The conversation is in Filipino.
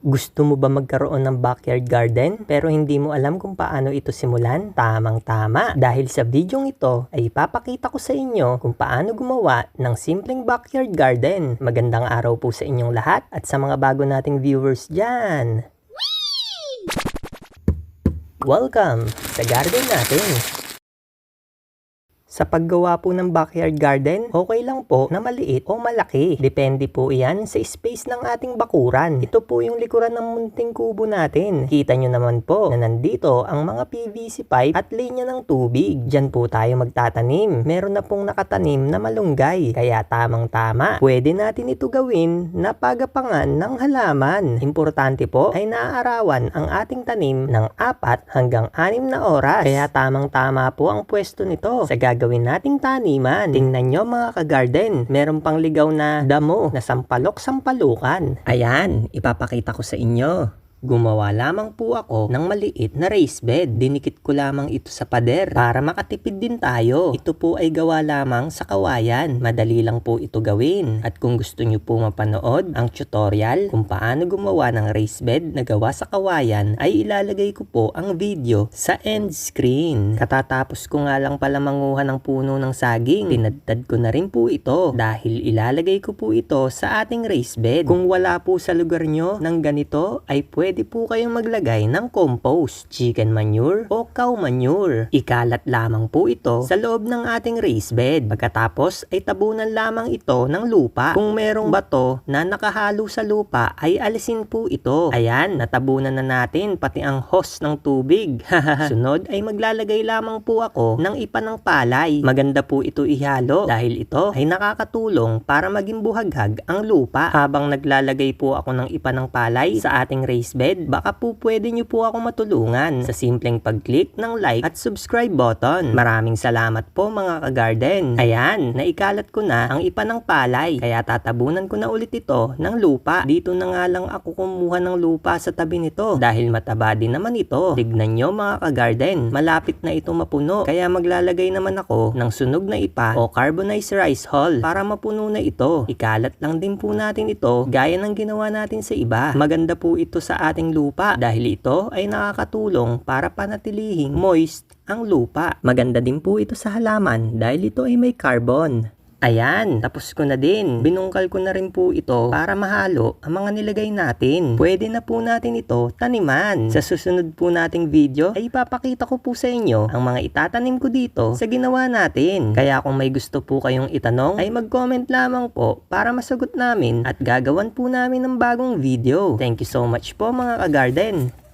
Gusto mo ba magkaroon ng backyard garden pero hindi mo alam kung paano ito simulan? Tamang-tama! Dahil sa videong ito ay ipapakita ko sa inyo kung paano gumawa ng simpleng backyard garden. Magandang araw po sa inyong lahat at sa mga bago nating viewers dyan. Welcome sa garden natin! Sa paggawa po ng backyard garden, okay lang po na maliit o malaki. Depende po iyan sa space ng ating bakuran. Ito po yung likuran ng munting kubo natin. Kita nyo naman po na nandito ang mga PVC pipe at linya ng tubig. Diyan po tayo magtatanim. Meron na pong nakatanim na malunggay. Kaya tamang-tama, pwede natin ito gawin na pagapangan ng halaman. Importante po ay naaarawan ang ating tanim ng 4 hanggang 6 na oras. Kaya tamang-tama po ang pwesto nito sa gagawin nating taniman. Tingnan nyo mga ka-garden, meron pang ligaw na damo na sampalok-sampalukan. Ayan, ipapakita ko sa inyo. Gumawa lamang po ako ng maliit na raised bed. Dinikit ko lamang ito sa pader para makatipid din tayo. Ito po ay gawa lamang sa kawayan. Madali lang po ito gawin. At kung gusto nyo po mapanood ang tutorial kung paano gumawa ng raised bed na gawa sa kawayan, ay ilalagay ko po ang video sa end screen. Katatapos ko nga lang pala manguha ng puno ng saging. Tinadtad ko na rin po ito dahil ilalagay ko po ito sa ating raised bed. Kung wala po sa lugar nyo ng ganito, ay pwede po kayong maglagay ng compost, chicken manure o cow manure. Ikalat lamang po ito sa loob ng ating raised bed. Pagkatapos ay tabunan lamang ito ng lupa. Kung merong bato na nakahalo sa lupa ay alisin po ito. Ayan, natabunan na natin pati ang hose ng tubig. Sunod ay maglalagay lamang po ako ng ipa ng palay. Maganda po ito ihalo dahil ito ay nakakatulong para maging buhaghag ang lupa. Habang naglalagay po ako ng ipa ng palay sa ating raised bed, baka po pwede nyo po ako matulungan sa simpleng pag-click ng like at subscribe button. Maraming salamat po mga ka-garden. Ayan, naikalat ko na ang ipa ng palay, kaya tatabunan ko na ulit ito ng lupa. Dito na nga lang ako kumuha ng lupa sa tabi nito dahil mataba din naman ito. Tignan nyo mga ka-garden, malapit na ito mapuno, kaya maglalagay naman ako ng sunog na ipa o carbonized rice hull para mapuno na ito. Ikalat lang din po natin ito gaya ng ginawa natin sa iba. Maganda po ito sa ating lupa dahil ito ay nakakatulong para panatilihing moist ang lupa. Maganda din po ito sa halaman dahil ito ay may carbon. Ayan, tapos ko na din. Binungkal ko na rin po ito para mahalo ang mga nilagay natin. Pwede na po natin ito taniman. Sa susunod po nating video ay ipapakita ko po sa inyo ang mga itatanim ko dito sa ginawa natin. Kaya kung may gusto po kayong itanong ay mag-comment lamang po para masagot namin at gagawan po namin ng bagong video. Thank you so much po mga ka-garden.